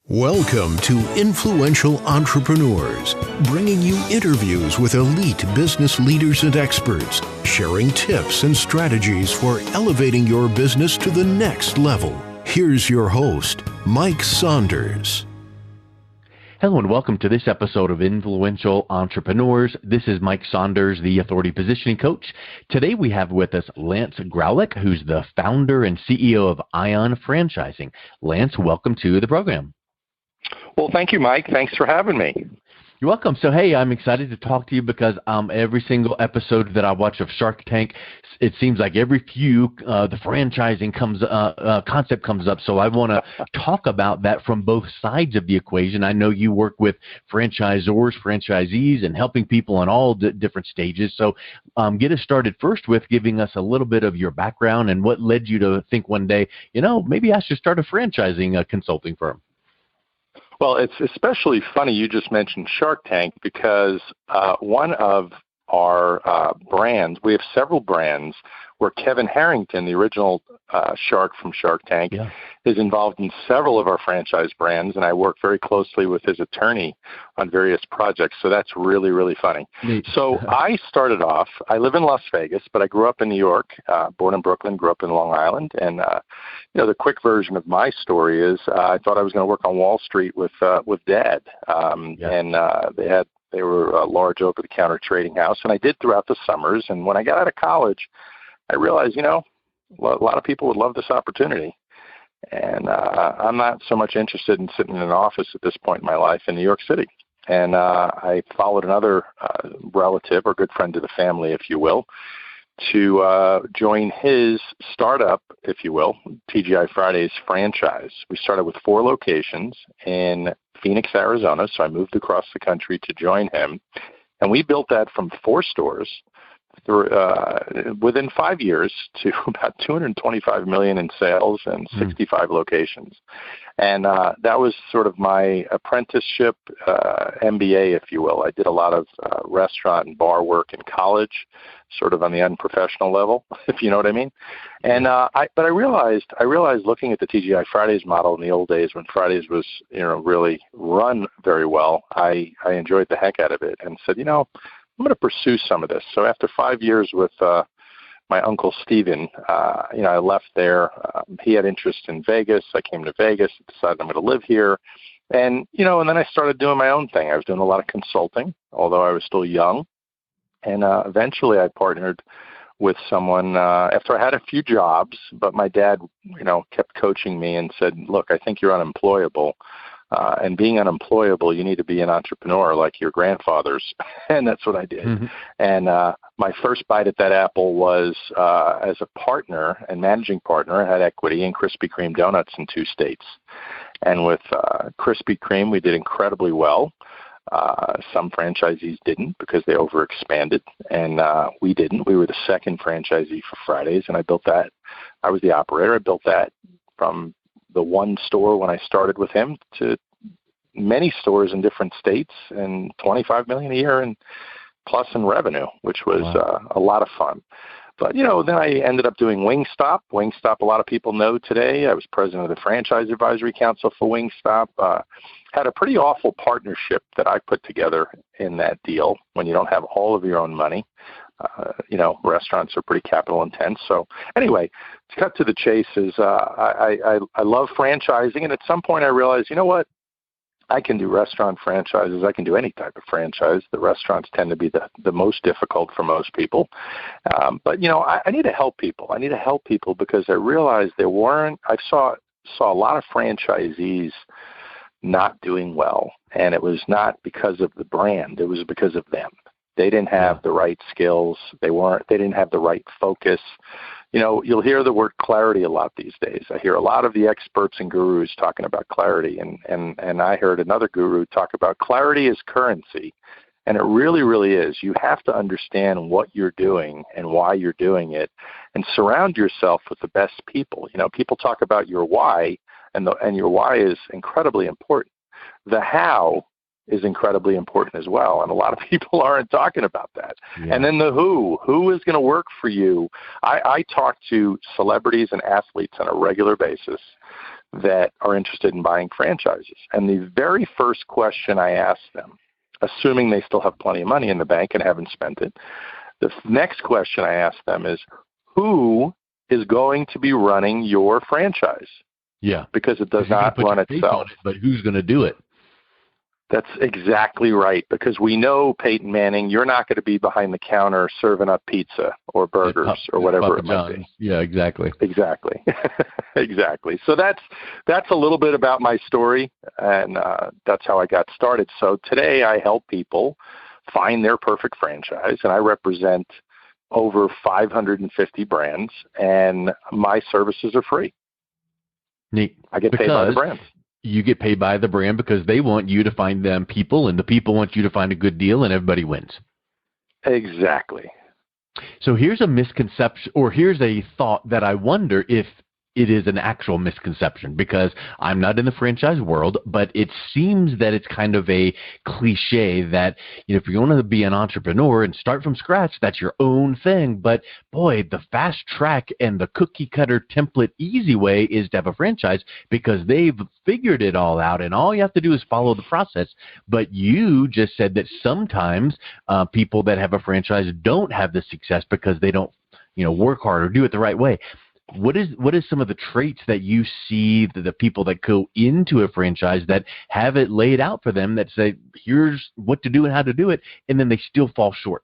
Welcome to Influential Entrepreneurs, bringing you interviews with elite business leaders and experts, sharing tips and strategies for elevating your business to the next level. Here's your host, Mike Saunders. Hello and welcome to this episode of Influential Entrepreneurs. This is Mike Saunders, the Authority Positioning Coach. Today we have with us Lance Graulich, who's the founder and CEO of Ion Franchising. Lance, welcome to the program. Well, thank you, Mike. Thanks for having me. You're welcome. So, hey, I'm excited to talk to you because every single episode that I watch of Shark Tank, it seems like every few the franchising concept comes up. So I want to talk about that from both sides of the equation. I know you work with franchisors, franchisees, and helping people on all different stages. So get us started first with giving us a little bit of your background and what led you to think one day, maybe I should start a franchising consulting firm. Well, it's especially funny you just mentioned Shark Tank because one of our brands, we have several brands where Kevin Harrington, the original shark from Shark Tank, is involved in several of our franchise brands, and I work very closely with his attorney on various projects, so that's really, really funny. So I started off, I live in Las Vegas, but I grew up in New York, born in Brooklyn, grew up in Long Island, and the quick version of my story is I thought I was going to work on Wall Street with Dad, and they were a large over-the-counter trading house, and I did throughout the summers, and when I got out of college, I realized, a lot of people would love this opportunity. And I'm not so much interested in sitting in an office at this point in my life in New York City. And I followed another relative or good friend to the family, if you will, to join his startup, if you will, TGI Fridays franchise. We started with 4 locations in Phoenix, Arizona. So I moved across the country to join him. And we built that from 4 stores within 5 years to about $225 million in sales and 65 locations. And that was sort of my apprenticeship MBA, if you will. I did a lot of restaurant and bar work in college, sort of on the unprofessional level, if you know what I mean. And but I realized looking at the TGI Fridays model in the old days when Fridays was really run very well, I enjoyed the heck out of it and said, I'm going to pursue some of this. So after 5 years with my uncle Steven, I left there. He had interest in Vegas. I came to Vegas, decided I'm going to live here. And, and then I started doing my own thing. I was doing a lot of consulting, although I was still young. And eventually I partnered with someone after I had a few jobs, but my dad, kept coaching me and said, look, I think you're unemployable. And being unemployable, you need to be an entrepreneur like your grandfathers. And that's what I did. Mm-hmm. And my first bite at that apple was as a partner and managing partner. I had equity in Krispy Kreme Doughnuts in 2 states. And with Krispy Kreme, we did incredibly well. Some franchisees didn't because they overexpanded, and we didn't. We were the second franchisee for Fridays, and I built that. I was the operator. I built that from the 1 store when I started with him to many stores in different states and $25 million a year and plus in revenue, which was a lot of fun. But, then I ended up doing Wingstop. Wingstop, a lot of people know today. I was president of the Franchise Advisory Council for Wingstop. Had a pretty awful partnership that I put together in that deal when you don't have all of your own money. Restaurants are pretty capital intense. So anyway, to cut to the chase is I love franchising. And at some point I realized, I can do restaurant franchises. I can do any type of franchise. The restaurants tend to be the most difficult for most people. But I need to help people. I need to help people because I realized I saw a lot of franchisees not doing well. And it was not because of the brand. It was because of them. They didn't have the right skills. They didn't have the right focus. You'll hear the word clarity a lot these days. I hear a lot of the experts and gurus talking about clarity. And I heard another guru talk about clarity is currency. And it really, really is. You have to understand what you're doing and why you're doing it and surround yourself with the best people. People talk about your why, and your why is incredibly important. The how is incredibly important as well. And a lot of people aren't talking about that. Yeah. And then the who is going to work for you. I talk to celebrities and athletes on a regular basis that are interested in buying franchises. And the very first question I ask them, assuming they still have plenty of money in the bank and haven't spent it, the next question I ask them is, who is going to be running your franchise? Yeah. Because it does not run itself. But who's going to do it? That's exactly right, because we know, Peyton Manning, you're not going to be behind the counter serving up pizza or burgers or whatever it might be. Yeah, exactly. Exactly. Exactly. So that's a little bit about my story, and that's how I got started. So today I help people find their perfect franchise, and I represent over 550 brands, and my services are free. Neat. I get paid by the brands. You get paid by the brand because they want you to find them people, and the people want you to find a good deal, and everybody wins. Exactly. So here's a misconception, or here's a thought that I wonder if it is an actual misconception, because I'm not in the franchise world, but it seems that it's kind of a cliche that, if you're going to be an entrepreneur and start from scratch, that's your own thing. But boy, the fast track and the cookie cutter template easy way is to have a franchise, because they've figured it all out and all you have to do is follow the process. But you just said that sometimes people that have a franchise don't have the success because they don't, work hard or do it the right way. What is some of the traits that you see the people that go into a franchise that have it laid out for them, that say, here's what to do and how to do it, and then they still fall short?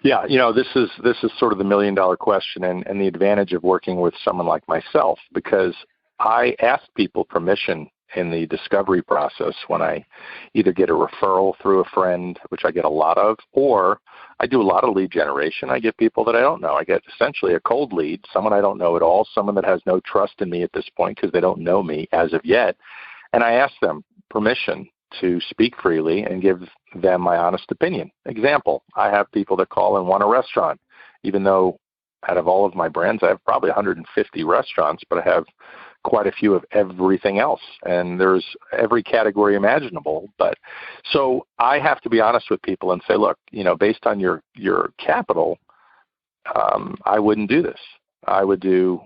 Yeah, this is sort of the $1 million question, and the advantage of working with someone like myself, because I ask people permission in the discovery process when I either get a referral through a friend, which I get a lot of, or I do a lot of lead generation. I get people that I don't know. I get essentially a cold lead, someone I don't know at all, someone that has no trust in me at this point because they don't know me as of yet. And I ask them permission to speak freely and give them my honest opinion. Example, I have people that call and want a restaurant, even though out of all of my brands, I have probably 150 restaurants, but I have quite a few of everything else, and there's every category imaginable. But so I have to be honest with people and say, look, based on your capital, I wouldn't do this. I would do,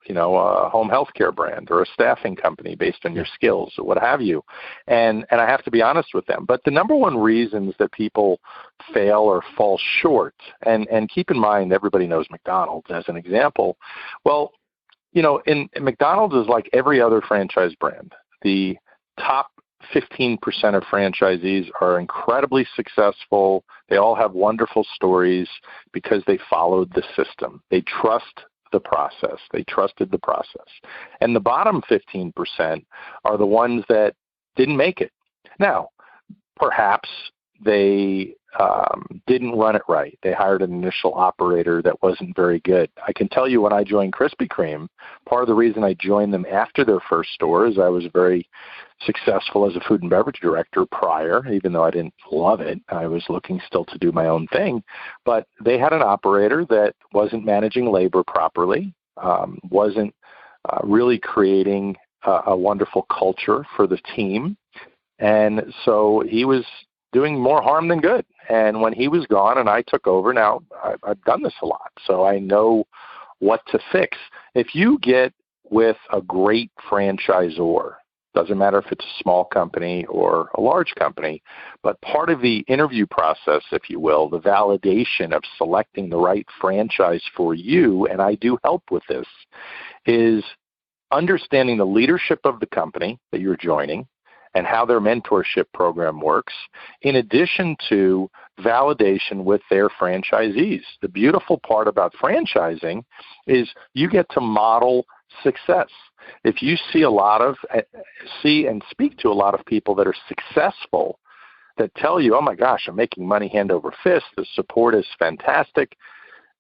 a home health care brand or a staffing company based on your skills or what have you. And I have to be honest with them. But the number one reasons that people fail or fall short, and keep in mind, everybody knows McDonald's as an example. Well, in McDonald's is like every other franchise brand. The top 15% of franchisees are incredibly successful. They all have wonderful stories because they followed the system. They trust the process. They trusted the process. And the bottom 15% are the ones that didn't make it. Now, perhaps they didn't run it right. They hired an initial operator that wasn't very good. I can tell you, when I joined Krispy Kreme, part of the reason I joined them after their first store is I was very successful as a food and beverage director prior, even though I didn't love it. I was looking still to do my own thing. But they had an operator that wasn't managing labor properly, wasn't really creating a wonderful culture for the team. And so he was doing more harm than good. And when he was gone and I took over, now I've done this a lot, so I know what to fix. If you get with a great franchisor, doesn't matter if it's a small company or a large company, but part of the interview process, if you will, the validation of selecting the right franchise for you, and I do help with this, is understanding the leadership of the company that you're joining and how their mentorship program works, in addition to validation with their franchisees. The beautiful part about franchising is you get to model success. If you see and speak to a lot of people that are successful, that tell you, oh my gosh, I'm making money hand over fist, the support is fantastic,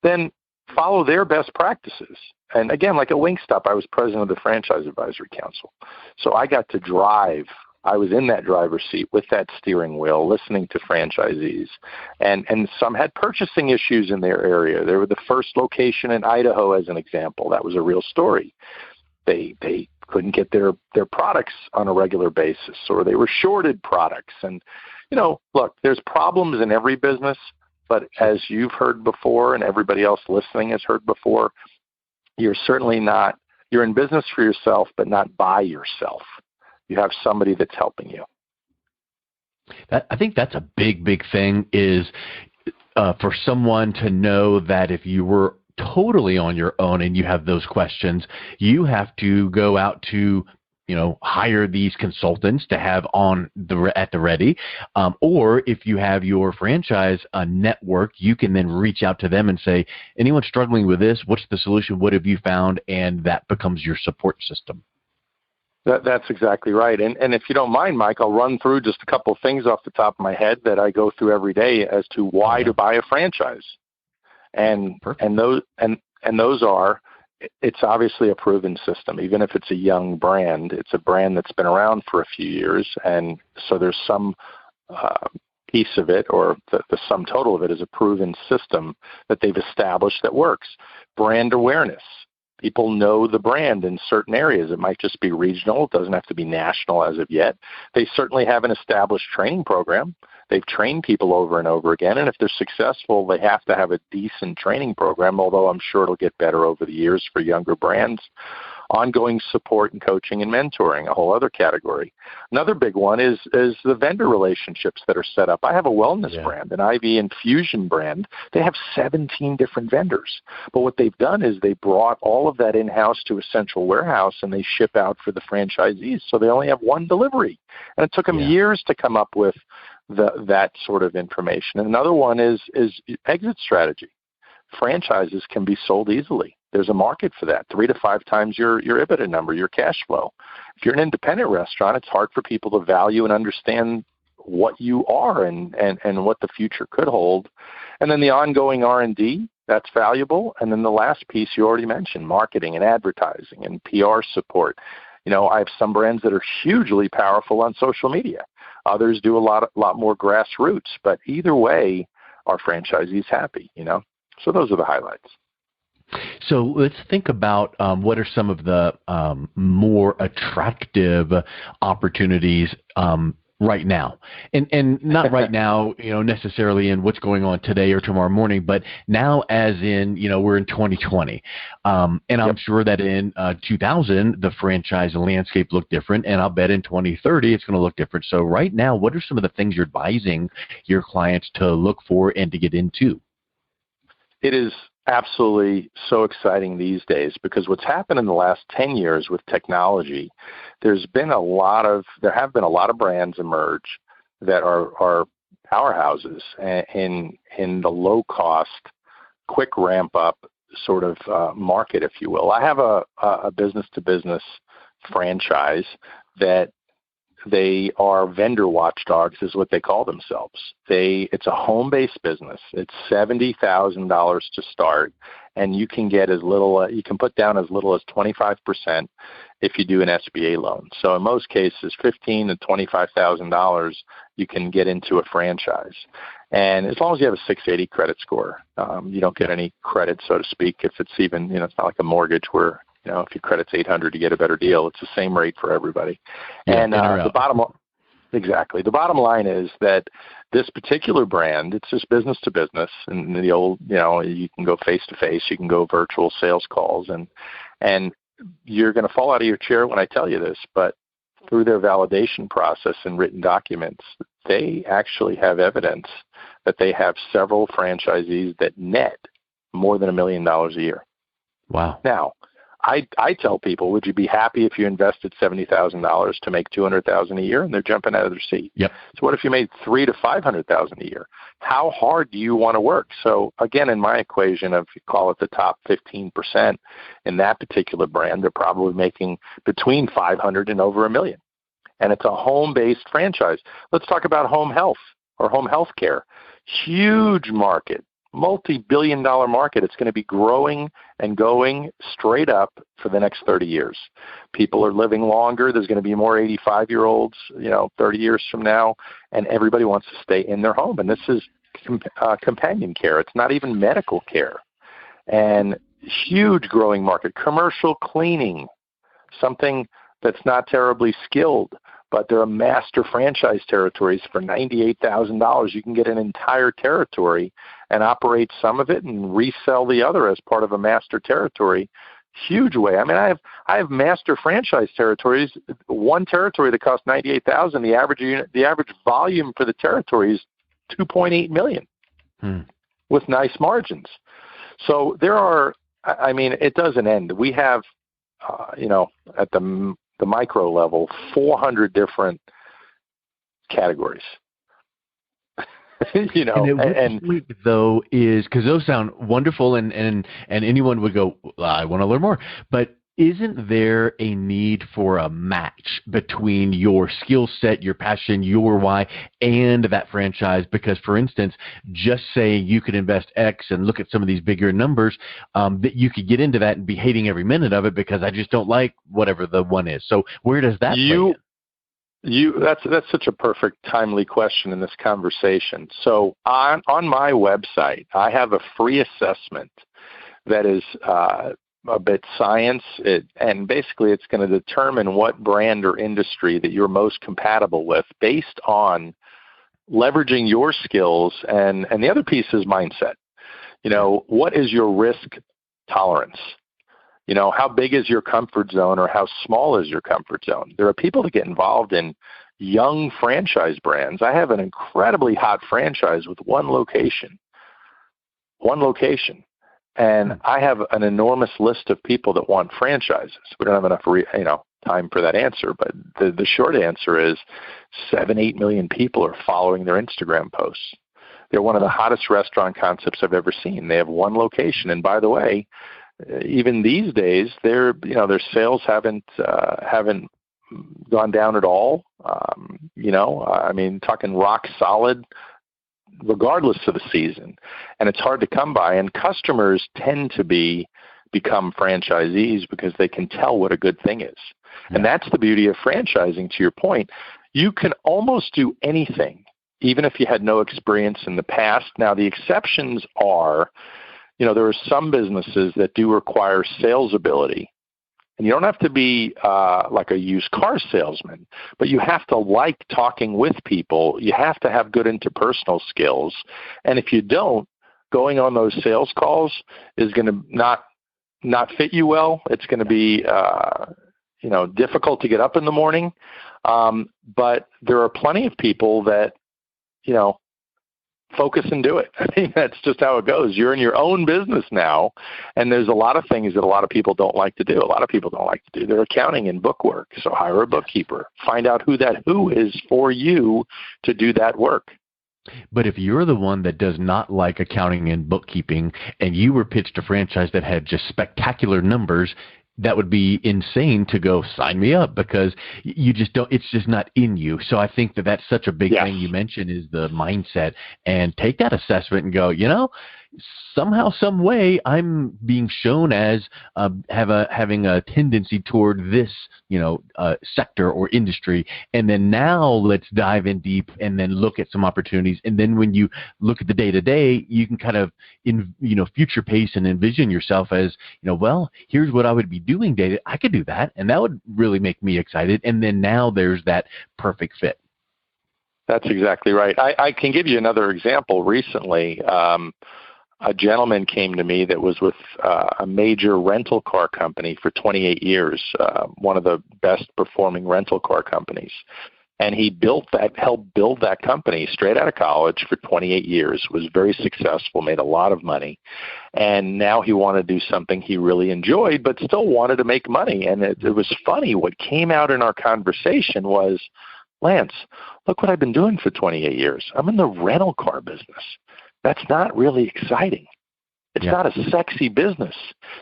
then follow their best practices. And again, like at Wingstop, I was president of the Franchise Advisory Council. So I got to drive. I was in that driver's seat with that steering wheel, listening to franchisees. And some had purchasing issues in their area. They were the first location in Idaho, as an example. That was a real story. They couldn't get their products on a regular basis, or they were shorted products. And, look, there's problems in every business, but as you've heard before and everybody else listening has heard before, you're certainly not You're in business for yourself, but not by yourself. You have somebody that's helping you. I think that's a big, big thing is for someone to know that if you were totally on your own and you have those questions, you have to go out to hire these consultants to have at the ready. Or if you have your franchise network, you can then reach out to them and say, anyone struggling with this, what's the solution? What have you found? And that becomes your support system. That's exactly right. And if you don't mind, Mike, I'll run through just a couple of things off the top of my head that I go through every day as to why to buy a franchise. And those are, it's obviously a proven system. Even if it's a young brand, it's a brand that's been around for a few years. And so there's some piece of it, or the sum total of it is a proven system that they've established that works. Brand awareness. People know the brand in certain areas. It might just be regional. It doesn't have to be national as of yet. They certainly have an established training program. They've trained people over and over again, and if they're successful, they have to have a decent training program, although I'm sure it'll get better over the years for younger brands. Ongoing support and coaching and mentoring, a whole other category. Another big one is the vendor relationships that are set up. I have a wellness brand, an IV infusion brand. They have 17 different vendors. But what they've done is they brought all of that in-house to a central warehouse, and they ship out for the franchisees. So they only have one delivery. And it took them years to come up with that sort of information. And another one is exit strategy. Franchises can be sold easily. There's a market for that, 3 to 5 times your EBITDA number, your cash flow. If you're an independent restaurant, it's hard for people to value and understand what you are and what the future could hold. And then the ongoing R&D, that's valuable. And then the last piece you already mentioned, marketing and advertising and PR support. I have some brands that are hugely powerful on social media. Others do a lot more grassroots. But either way, our franchisees happy, So those are the highlights. So let's think about what are some of the more attractive opportunities right now, and not right now, necessarily in what's going on today or tomorrow morning, but now as in, we're in 2020, and I'm sure that in 2000 the franchise landscape looked different, and I'll bet in 2030 it's going to look different. So right now, what are some of the things you're advising your clients to look for and to get into? It is absolutely so exciting these days because what's happened in the last 10 years with technology, there have been a lot of brands emerge that are powerhouses in the low cost, quick ramp up sort of market, if you will. I have a business to business franchise that they are vendor watchdogs, is what they call themselves. It's a home-based business. It's $70,000 to start, and you can get you can put down as little as 25% if you do an SBA loan. So in most cases, $15,000 to $25,000 you can get into a franchise. And as long as you have a 680 credit score, you don't get any credit, so to speak. If it's even, it's not like a mortgage where if your credit's 800, you get a better deal. It's the same rate for everybody. Yeah, and the bottom line is that this particular brand, it's just business to business, and the old, you can go face to face, you can go virtual sales calls, and you're going to fall out of your chair when I tell you this, but through their validation process and written documents, they actually have evidence that they have several franchisees that net more than $1 million a year. Wow. Now, I tell people, would you be happy if you invested $70,000 to make $200,000 a year? And they're jumping out of their seat. Yep. So what if you made $300,000 to $500,000 a year? How hard do you want to work? So again, in my equation of, you call it the top 15% in that particular brand, they're probably making between $500,000 and over $1 million. And it's a home-based franchise. Let's talk about home health or home health care. Huge market. Multi-billion-dollar market. It's going to be growing and going straight up for the next 30 years. People are living longer. There's going to be more 85-year-olds, 30 years from now, and everybody wants to stay in their home. And this is companion care. It's not even medical care. And huge growing market. Commercial cleaning, something that's not terribly skilled, but there are master franchise territories for $98,000. You can get an entire territory and operate some of it and resell the other as part of a master territory. huge way. I mean, I have master franchise territories. One territory that costs $98,000. The average volume for the territory is $2.8 million with nice margins. So there are. I mean, it doesn't end. We have, at the micro level, 400 different categories. And what's sweet, though, is because those sound wonderful, and anyone would go, well, I want to learn more. But isn't there a need for a match between your skill set, your passion, your why, and that franchise? Because, for instance, just saying you could invest X and look at some of these bigger numbers, that you could get into that and be hating every minute of it because I just don't like whatever the one is. So where does that play in? That's such a perfect, timely question in this conversation. So on my website, I have a free assessment that is a bit science, and basically it's going to determine what brand or industry that you're most compatible with based on leveraging your skills, and the other piece is mindset. What is your risk tolerance? How big is your comfort zone, or how small is your comfort zone? There are people that get involved in young franchise brands. I have an incredibly hot franchise with one location. And I have an enormous list of people that want franchises. We don't have enough time for that answer, but the short answer is 7-8 million people are following their Instagram posts. They're one of the hottest restaurant concepts I've ever seen. They have one location, and by the way, even these days, their sales haven't gone down at all. I mean, talking rock solid, regardless of the season, and it's hard to come by. And customers tend to become franchisees because they can tell what a good thing is. Yeah. And that's the beauty of franchising. To your point, you can almost do anything, even if you had no experience in the past. Now, the exceptions are, there are some businesses that do require sales ability. And you don't have to be like a used car salesman, but you have to like talking with people. You have to have good interpersonal skills. And if you don't, going on those sales calls is going to not fit you well. It's going to be difficult to get up in the morning. But there are plenty of people that, focus and do it. I mean, that's just how it goes. You're in your own business now, and there's a lot of things that a lot of people don't like to do. A lot of people don't like to do their accounting and book work, so hire a bookkeeper. Find out who is for you to do that work. But if you're the one that does not like accounting and bookkeeping, and you were pitched a franchise that had just spectacular numbers, that would be insane to go sign me up, because you just don't, it's just not in you. So I think that's such a big thing you mentioned is the mindset, and take that assessment and go, somehow, some way I'm being shown as having a tendency toward this, sector or industry. And then now let's dive in deep and then look at some opportunities. And then when you look at the day-to-day, you can kind of, future pace and envision yourself as, well, here's what I would be doing day-to-day. I could do that, and that would really make me excited. And then now there's that perfect fit. That's exactly right. I can give you another example. Recently, a gentleman came to me that was with a major rental car company for 28 years, one of the best performing rental car companies. And he helped build that company straight out of college for 28 years, was very successful, made a lot of money. And now he wanted to do something he really enjoyed, but still wanted to make money. And it was funny. What came out in our conversation was, Lance, look what I've been doing for 28 years. I'm in the rental car business. That's not really exciting. It's not a sexy business.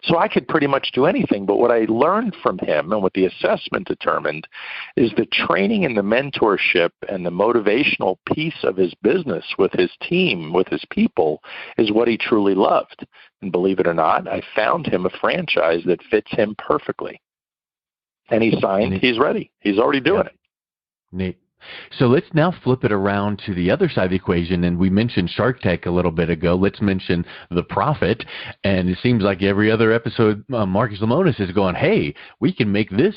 So I could pretty much do anything. But what I learned from him and what the assessment determined is the training and the mentorship and the motivational piece of his business with his team, with his people, is what he truly loved. And believe it or not, I found him a franchise that fits him perfectly. And he signed. He's ready. He's already doing it. Neat. So let's now flip it around to the other side of the equation. And we mentioned Shark Tank a little bit ago. Let's mention the profit. And it seems like every other episode, Marcus Lemonis is going, hey, we can make this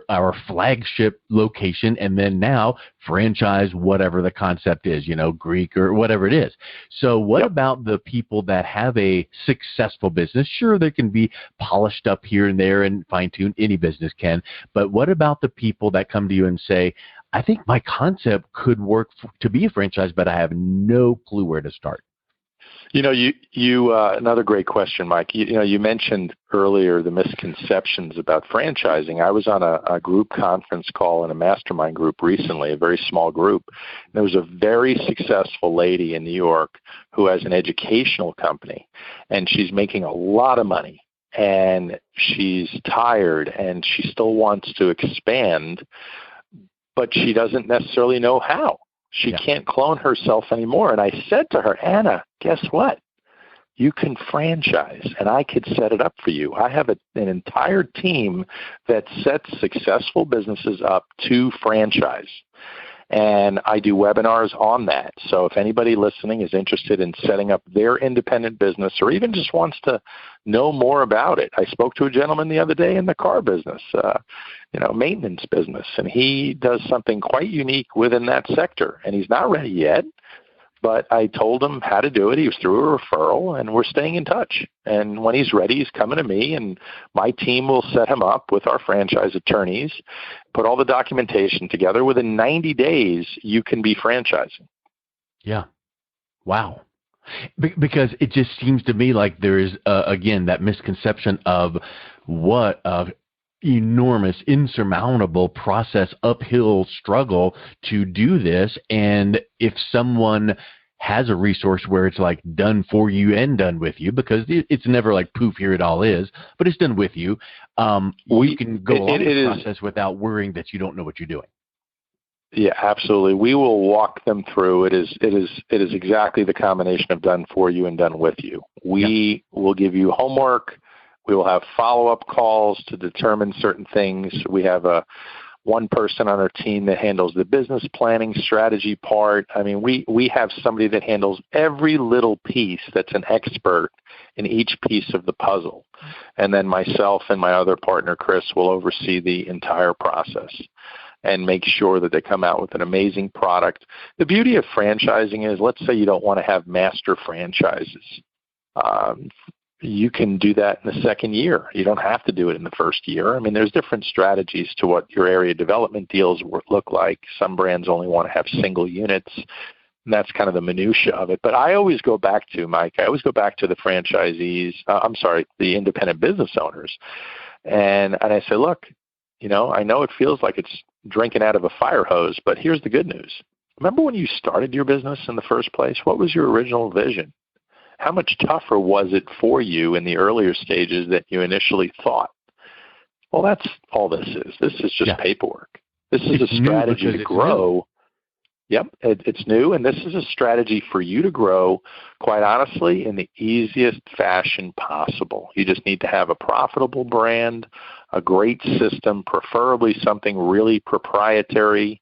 our flagship location, and then now franchise whatever the concept is, Greek or whatever it is. So what about the people that have a successful business? Sure, they can be polished up here and there and fine-tuned. Any business can. But what about the people that come to you and say, I think my concept could work to be a franchise, but I have no clue where to start? You another great question, Mike. You mentioned earlier the misconceptions about franchising. I was on a group conference call in a mastermind group recently, a very small group. There was a very successful lady in New York who has an educational company, and she's making a lot of money, and she's tired, and she still wants to expand, but she doesn't necessarily know how. She can't clone herself anymore. And I said to her, Anna, guess what? You can franchise, and I could set it up for you. I have an entire team that sets successful businesses up to franchise. And I do webinars on that. So if anybody listening is interested in setting up their independent business or even just wants to know more about it, I spoke to a gentleman the other day in the car business, maintenance business, and he does something quite unique within that sector. And he's not ready yet, but I told him how to do it. He was through a referral, and we're staying in touch. And when he's ready, he's coming to me, and my team will set him up with our franchise attorneys, put all the documentation together. Within 90 days, you can be franchising. Yeah. Wow. Because it just seems to me like there is, again, that misconception of what enormous, insurmountable process, uphill struggle to do this. And if someone has a resource where it's like done for you and done with you, because it's never like poof, here it all is, but it's done with you, you can go along the process without worrying that you don't know what you're doing. Yeah, absolutely. We will walk them through. It is exactly the combination of done for you and done with you. We will give you homework. We will have follow-up calls to determine certain things. We have one person on our team that handles the business planning strategy part. I mean, we have somebody that handles every little piece that's an expert in each piece of the puzzle. And then myself and my other partner, Chris, will oversee the entire process and make sure that they come out with an amazing product. The beauty of franchising is, let's say you don't want to have master franchises. You can do that in the second year. You don't have to do it in the first year. I mean, there's different strategies to what your area development deals look like. Some brands only want to have single units, and that's kind of the minutia of it. But I always go back to, Mike, the franchisees, the independent business owners. And I say, look, I know it feels like it's drinking out of a fire hose, but here's the good news. Remember when you started your business in the first place? What was your original vision? How much tougher was it for you in the earlier stages than you initially thought? Well, that's all this is. This is just paperwork. This is a strategy to grow. Yep, it's new, and this is a strategy for you to grow, quite honestly, in the easiest fashion possible. You just need to have a profitable brand, a great system, preferably something really proprietary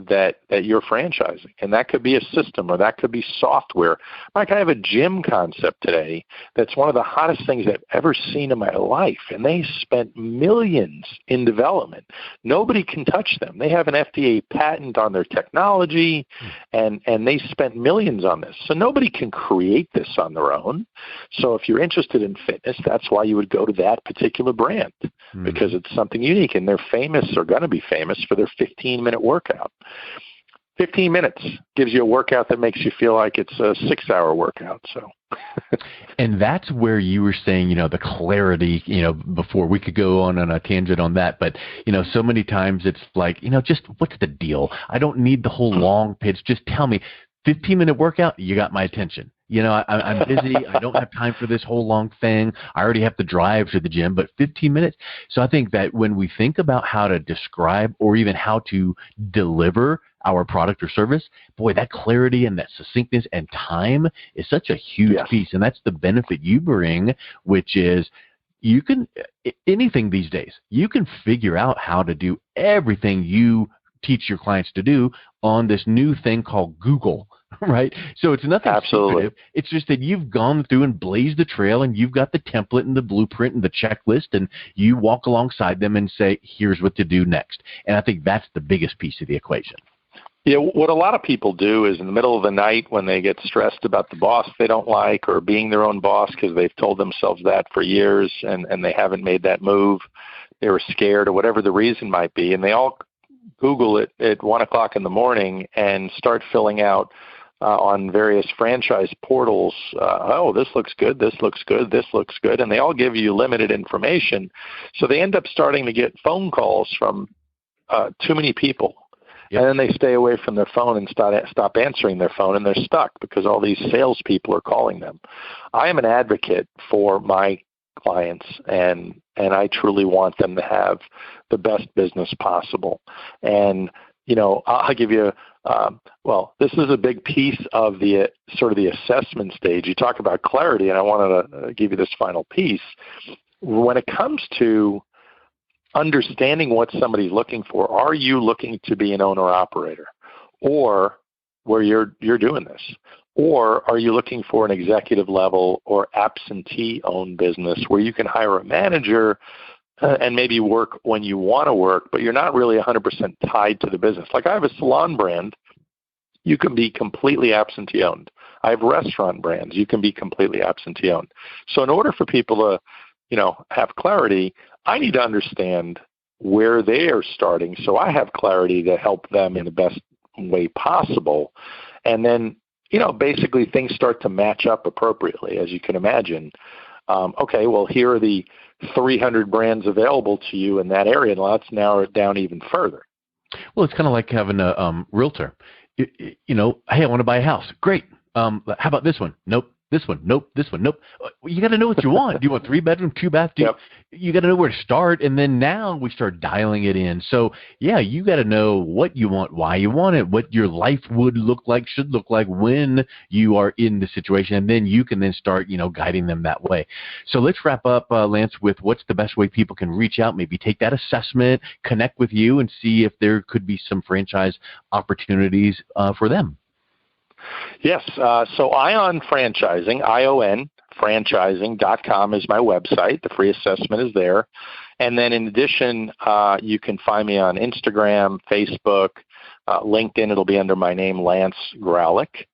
that you're franchising. And that could be a system, or that could be software. Mike, I have a gym concept today that's one of the hottest things I've ever seen in my life, and they spent millions in development. Nobody can touch them. They have an FDA patent on their technology, and they spent millions on this. So nobody can create this on their own. So if you're interested in fitness, that's why you would go to that particular brand, because it's something unique, and they're famous, or going to be famous, for their 15-minute workout. 15 minutes gives you a workout that makes you feel like it's a 6-hour workout. So, and that's where you were saying, the clarity, before. We could go on a tangent on that, but, so many times it's like, just what's the deal? I don't need the whole long pitch. Just tell me, 15-minute workout, you got my attention. I'm busy. I don't have time for this whole long thing. I already have to drive to the gym, but 15 minutes. So I think that when we think about how to describe or even how to deliver our product or service, boy, that clarity and that succinctness and time is such a huge piece. And that's the benefit you bring, which is you can, anything these days, you can figure out how to do everything you teach your clients to do on this new thing called Google, right? So it's nothing secretive. It's just that you've gone through and blazed the trail, and you've got the template and the blueprint and the checklist, and you walk alongside them and say, here's what to do next. And I think that's the biggest piece of the equation. Yeah, what a lot of people do is in the middle of the night when they get stressed about the boss they don't like or being their own boss because they've told themselves that for years and they haven't made that move, they were scared or whatever the reason might be, and they all Google it at 1 o'clock in the morning and start filling out on various franchise portals, oh, this looks good, this looks good, this looks good, and they all give you limited information. So they end up starting to get phone calls from too many people. Yep. And then they stay away from their phone and stop answering their phone, and they're stuck because all these salespeople are calling them. I am an advocate for my clients, and I truly want them to have the best business possible. And, you know, I'll give you, this is a big piece of the sort of the assessment stage. You talk about clarity, and I wanted to give you this final piece. When it comes to understanding what somebody's looking for, are you looking to be an owner-operator, or where you're doing this? Or are you looking for an executive level or absentee-owned business where you can hire a manager and maybe work when you want to work, but you're not really 100% tied to the business? Like I have a salon brand, you can be completely absentee-owned. I have restaurant brands, you can be completely absentee-owned. So in order for people to, have clarity, I need to understand where they are starting so I have clarity to help them in the best way possible. And then, basically things start to match up appropriately, as you can imagine. Okay, well, here are the 300 brands available to you in that area, and let's narrow it down even further. Well, it's kind of like having a realtor. Hey, I want to buy a house. Great. How about this one? Nope. This one, nope. This one, nope. You got to know what you want. Do you want 3-bedroom, 2-bath? Yep. You got to know where to start, and then now we start dialing it in. So, yeah, you got to know what you want, why you want it, what your life would look like, should look like when you are in the situation, and then you can then start, guiding them that way. So let's wrap up, Lance, with what's the best way people can reach out, maybe take that assessment, connect with you, and see if there could be some franchise opportunities for them. Yes. So Ion Franchising, ION, franchising.com is my website. The free assessment is there. And then in addition, you can find me on Instagram, Facebook, LinkedIn. It'll be under my name, Lance Graulich.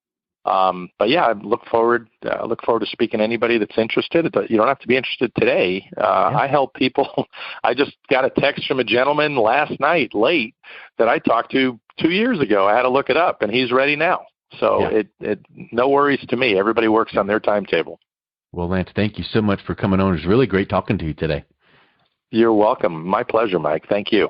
But yeah, I look forward to speaking to anybody that's interested. You don't have to be interested today. I help people. I just got a text from a gentleman last night, late, that I talked to 2 years ago. I had to look it up, and he's ready now. So it no worries to me. Everybody works on their timetable. Well, Lance, thank you so much for coming on. It was really great talking to you today. You're welcome. My pleasure, Mike. Thank you.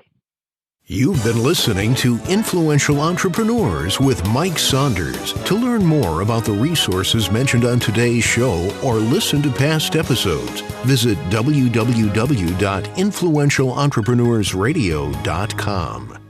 You've been listening to Influential Entrepreneurs with Mike Saunders. To learn more about the resources mentioned on today's show or listen to past episodes, visit www.influentialentrepreneursradio.com.